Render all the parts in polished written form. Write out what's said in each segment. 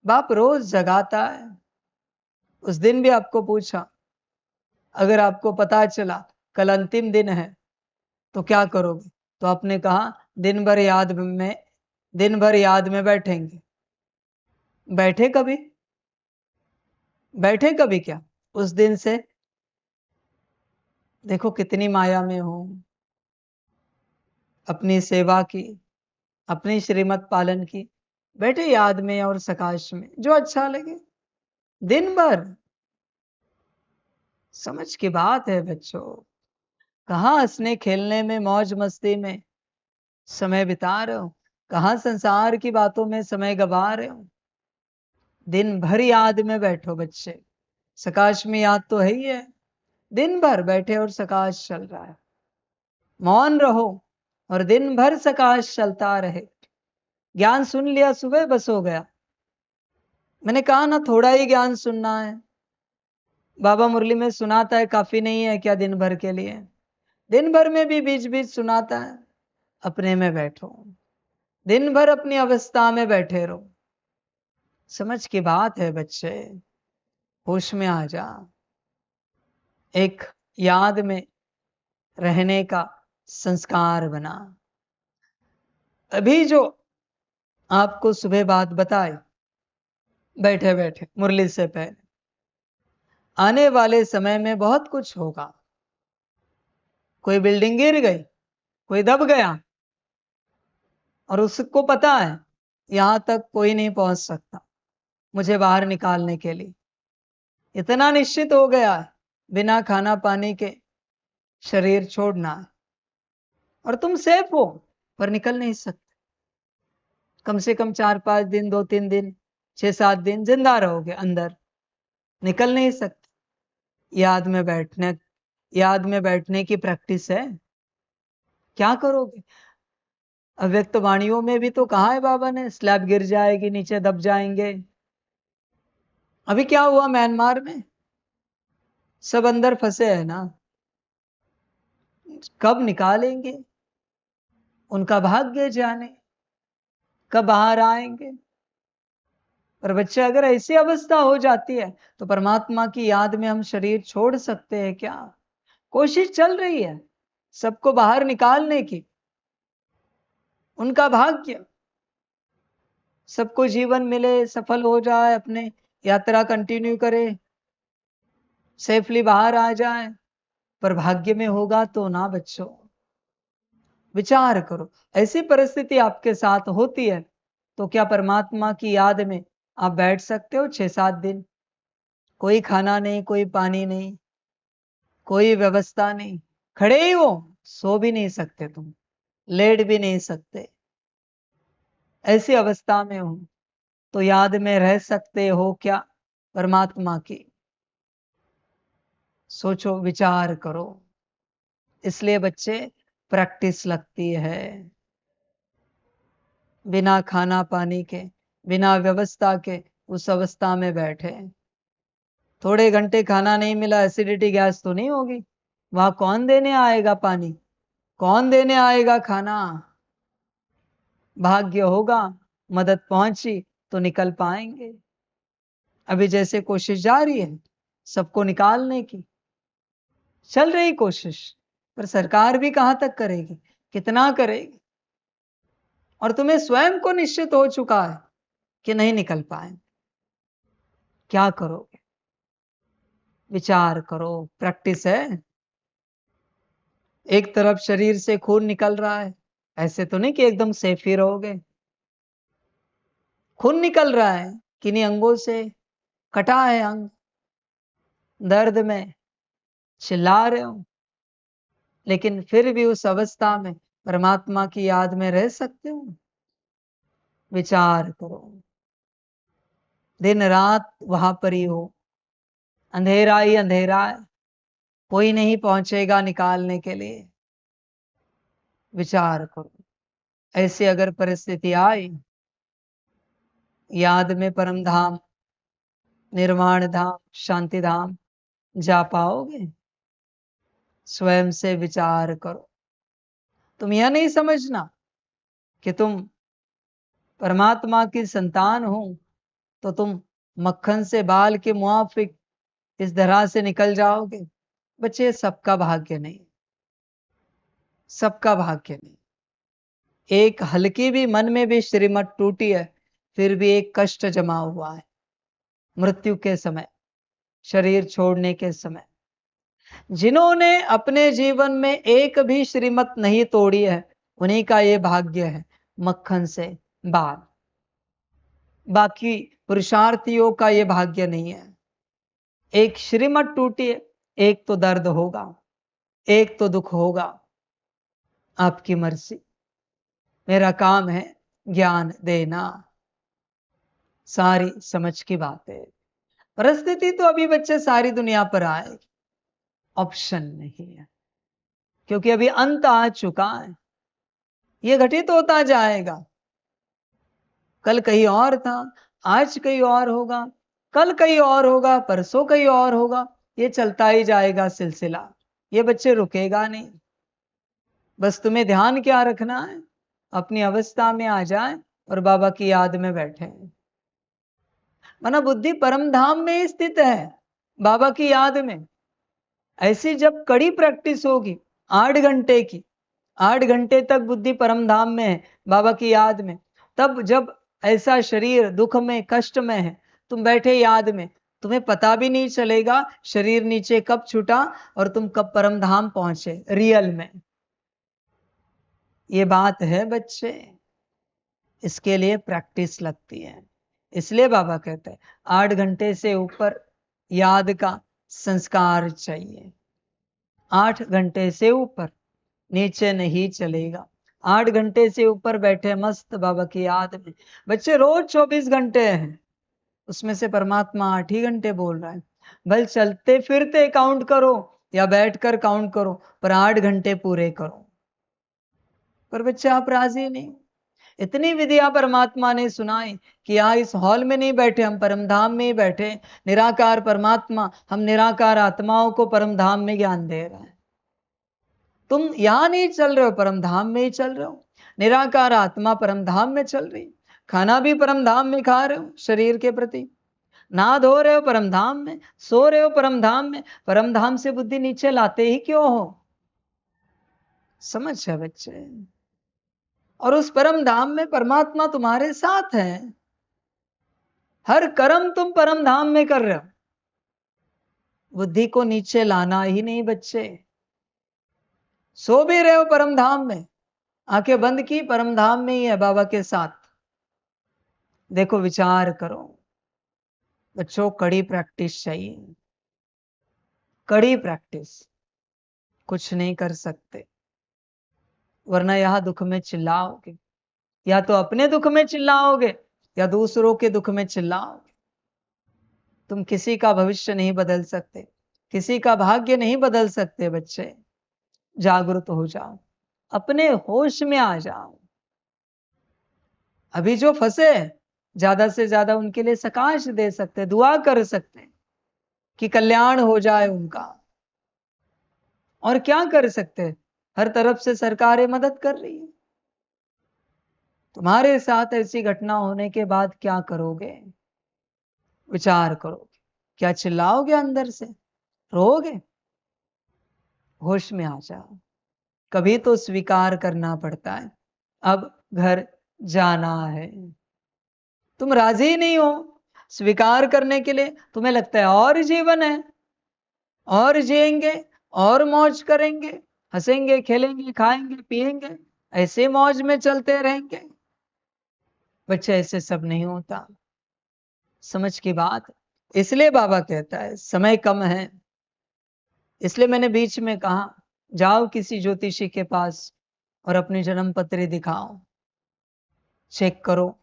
बाप रोज जगाता है। उस दिन भी आपको पूछा, अगर आपको पता चला कल अंतिम दिन है तो क्या करोगे? तो आपने कहा दिन भर याद में बैठेंगे। बैठे कभी? बैठे कभी क्या? उस दिन से देखो कितनी माया में हो, अपनी सेवा की, अपनी श्रीमत पालन की, बैठे याद में और सकाश में, जो अच्छा लगे दिन भर। समझ की बात है बच्चों। कहाँ हंसने खेलने में, मौज मस्ती में समय बिता रहे हो, कहाँ संसार की बातों में समय गवा रहे हो। दिन भर याद में बैठो बच्चे। सकाश में याद तो है ही है। दिन भर बैठे और सकाश चल रहा है। मौन रहो और दिन भर सकाश चलता रहे। ज्ञान सुन लिया सुबह, बस हो गया। मैंने कहा ना, थोड़ा ही ज्ञान सुनना है। बाबा मुरली में सुनाता है, काफी नहीं है क्या दिन भर के लिए? दिन भर में भी बीच बीच सुनाता है। अपने में बैठो, दिन भर अपनी अवस्था में बैठे रहो। समझ की बात है बच्चे, होश में आ जा। एक याद में रहने का संस्कार बना। अभी जो आपको सुबह बात बताए बैठे बैठे मुरली से पहले, आने वाले समय में बहुत कुछ होगा। कोई बिल्डिंग गिर गई, कोई दब गया, और उसको पता है यहां तक कोई नहीं पहुंच सकता मुझे बाहर निकालने के लिए। इतना निश्चित हो गया है, बिना खाना पानी के शरीर छोड़ना है। और तुम सेफ हो, पर निकल नहीं सकते। कम से कम 4-5 दिन, 2-3 दिन, 6-7 दिन जिंदा रहोगे अंदर, निकल नहीं सकते। याद में बैठने की प्रैक्टिस है। क्या करोगे? अव्यक्त वाणियों में भी तो कहा है बाबा ने, स्लैब गिर जाएगी, नीचे दब जाएंगे। अभी क्या हुआ म्यांमार में? सब अंदर फंसे हैं ना। कब निकालेंगे उनका भाग्य जाने, कब बाहर आएंगे। पर बच्चे, अगर ऐसी अवस्था हो जाती है तो परमात्मा की याद में हम शरीर छोड़ सकते हैं क्या? कोशिश चल रही है सबको बाहर निकालने की। उनका भाग्य, सबको जीवन मिले, सफल हो जाए, अपने यात्रा कंटिन्यू करे, सेफली बाहर आ जाए। पर भाग्य में होगा तो ना बच्चों। विचार करो, ऐसी परिस्थिति आपके साथ होती है तो क्या परमात्मा की याद में आप बैठ सकते हो 6-7 दिन? कोई खाना नहीं, कोई पानी नहीं, कोई व्यवस्था नहीं, खड़े ही हो, सो भी नहीं सकते तुम, लेट भी नहीं सकते। ऐसी अवस्था में हो तो याद में रह सकते हो क्या परमात्मा की? सोचो, विचार करो। इसलिए बच्चे, प्रैक्टिस लगती है। बिना खाना पानी के, बिना व्यवस्था के उस अवस्था में बैठे। थोड़े घंटे खाना नहीं मिला, एसिडिटी गैस तो नहीं होगी? वहां कौन देने आएगा पानी, कौन देने आएगा खाना? भाग्य होगा, मदद पहुंची तो निकल पाएंगे। अभी जैसे कोशिश जारी है सबको निकालने की, चल रही कोशिश, पर सरकार भी कहां तक करेगी, कितना करेगी? और तुम्हें स्वयं को निश्चित हो चुका है कि नहीं निकल पाए। क्या करोगे? विचार करो। प्रैक्टिस है। एक तरफ शरीर से खून निकल रहा है, ऐसे तो नहीं कि एकदम सेफ ही रहोगे। खून निकल रहा है, किन्हीं अंगों से कटा है अंग, दर्द में चिल्ला रहे हो, लेकिन फिर भी उस अवस्था में परमात्मा की याद में रह सकते हो। विचार करो। दिन रात वहां पर ही हो, अंधेरा ही अंधेरा है, कोई नहीं पहुंचेगा निकालने के लिए। विचार करो, ऐसी अगर परिस्थिति आई, याद में परम धाम, निर्वाण धाम, शांति धाम जा पाओगे? स्वयं से विचार करो। तुम यह नहीं समझना कि तुम परमात्मा की संतान हो तो तुम मक्खन से बाल के मुआफिक इस धरा से निकल जाओगे। बच्चे, सबका भाग्य नहीं, सबका भाग्य नहीं। एक हल्की भी मन में भी श्रीमत टूटी है, फिर भी एक कष्ट जमा हुआ है। मृत्यु के समय, शरीर छोड़ने के समय, जिन्होंने अपने जीवन में एक भी श्रीमत नहीं तोड़ी है, उन्हीं का ये भाग्य है मक्खन से बाल। बाकी पुरुषार्थियों का ये भाग्य नहीं है। एक श्रीमत टूटी है, एक तो दर्द होगा, एक तो दुख होगा। आपकी मर्जी, मेरा काम है ज्ञान देना। सारी समझ की बात है। परिस्थिति तो अभी बच्चे सारी दुनिया पर आएगी, ऑप्शन नहीं है, क्योंकि अभी अंत आ चुका है। ये घटित होता जाएगा। कल कहीं और था, आज कहीं और होगा, कल कहीं और होगा, परसों कहीं और होगा। ये चलता ही जाएगा सिलसिला, ये बच्चे रुकेगा नहीं। बस तुम्हें ध्यान क्या रखना है, अपनी अवस्था में आ जाए और बाबा की याद में बैठे। माना बुद्धि परम धाम में स्थित है, बाबा की याद में। ऐसी जब कड़ी प्रैक्टिस होगी 8 घंटे की, 8 घंटे तक बुद्धि परम धाम में है, बाबा की याद में, तब जब ऐसा शरीर दुख में कष्ट में है, तुम बैठे याद में, तुम्हें पता भी नहीं चलेगा शरीर नीचे कब छूटा और तुम कब परम धाम पहुंचे रियल में। ये बात है बच्चे, इसके लिए प्रैक्टिस लगती है। इसलिए बाबा कहते हैं 8 घंटे से ऊपर याद का संस्कार चाहिए। 8 घंटे से ऊपर नीचे नहीं चलेगा। 8 घंटे से ऊपर बैठे मस्त बाबा की याद में। बच्चे रोज 24 घंटे हैं, उसमें से परमात्मा 8 ही घंटे बोल रहा है। भले चलते फिरते काउंट करो या बैठकर काउंट करो, पर 8 घंटे पूरे करो। पर बच्चे आप राजी नहीं। इतनी विधिया परमात्मा ने सुनाई कि यहाँ इस हॉल में नहीं बैठे, हम परमधाम में ही बैठे। निराकार परमात्मा हम निराकार आत्माओं को परमधाम में ज्ञान दे रहे हैं। तुम यहां नहीं चल रहे हो, परमधाम में ही चल रहे हो। निराकार आत्मा परमधाम में चल रही, खाना भी परमधाम में खा रहे हो शरीर के प्रति, ना धो रहे हो परमधाम में, सो रहे हो परमधाम में। परमधाम से बुद्धि नीचे लाते ही क्यों हो? समझ है बच्चे? और उस परम धाम में परमात्मा तुम्हारे साथ है। हर कर्म तुम परम धाम में कर रहे हो। बुद्धि को नीचे लाना ही नहीं बच्चे। सो भी रहे हो परम धाम में, आंखें बंद की, परम धाम में ही है बाबा के साथ। देखो, विचार करो बच्चों, कड़ी प्रैक्टिस चाहिए, कड़ी प्रैक्टिस। कुछ नहीं कर सकते, वरना यहां दुख में चिल्लाओगे। या तो अपने दुख में चिल्लाओगे या दूसरों के दुख में चिल्लाओगे। तुम किसी का भविष्य नहीं बदल सकते, किसी का भाग्य नहीं बदल सकते। बच्चे, जागरूक हो जाओ, अपने होश में आ जाओ। अभी जो फंसे, ज्यादा से ज्यादा उनके लिए सकाश दे सकते, दुआ कर सकते कि कल्याण हो जाए उनका। और क्या कर सकते? हर तरफ से सरकारें मदद कर रही है। तुम्हारे साथ ऐसी घटना होने के बाद क्या करोगे? विचार करोगे? क्या चिल्लाओगे अंदर से, रोओगे? होश में आ जाओ। कभी तो स्वीकार करना पड़ता है, अब घर जाना है। तुम राजी नहीं हो स्वीकार करने के लिए। तुम्हें लगता है और जीवन है, और जिएंगे, और मौज करेंगे, हंसेंगे, खेलेंगे, खाएंगे, पिएंगे, ऐसे मौज में चलते रहेंगे। बच्चे, ऐसे सब नहीं होता। समझ की बात। इसलिए बाबा कहता है समय कम है। इसलिए मैंने बीच में कहा, जाओ किसी ज्योतिषी के पास और अपनी जन्म पत्री दिखाओ, चेक करो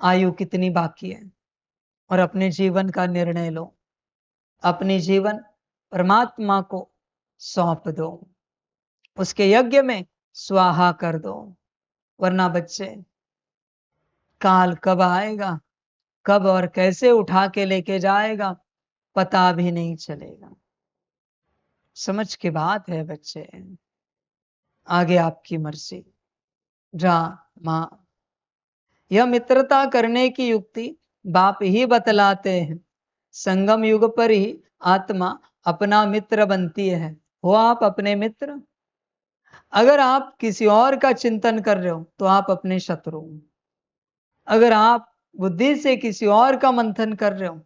आयु कितनी बाकी है, और अपने जीवन का निर्णय लो। अपनी जीवन परमात्मा को सौंप दो, उसके यज्ञ में स्वाहा कर दो। वरना बच्चे, काल कब आएगा, कब और कैसे उठा के लेके जाएगा, पता भी नहीं चलेगा। समझ की बात है बच्चे। आगे आपकी मर्जी। ड्रामा। यह मित्रता करने की युक्ति बाप ही बतलाते हैं। संगम युग पर ही आत्मा अपना मित्र बनती है। हो आप अपने मित्र। अगर आप किसी और का चिंतन कर रहे हो तो आप अपने शत्रु हो। अगर आप बुद्धि से किसी और का मंथन कर रहे हो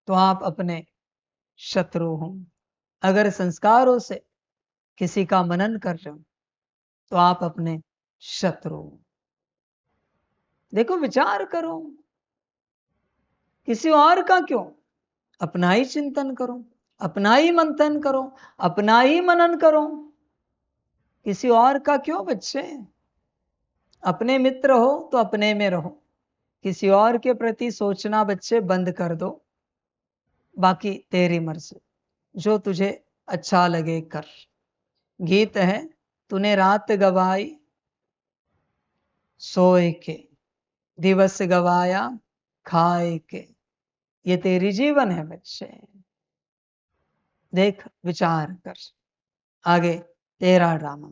तो आप अपने शत्रु हो। अगर संस्कारों से किसी का मनन कर रहे हो तो आप अपने शत्रु हो। देखो, विचार करो, किसी और का क्यों, अपना ही चिंतन करो, अपना ही मंथन करो, अपना ही मनन करो। किसी और का क्यों बच्चे। अपने मित्र हो तो अपने में रहो। किसी और के प्रति सोचना बच्चे बंद कर दो। बाकी तेरी मर्जी, जो तुझे अच्छा लगे कर। गीत है, तूने रात गवाई सोए के, दिवस गवाया खाए के। ये तेरी जीवन है बच्चे। देख, विचार कर, आगे तेरा ड्रामा।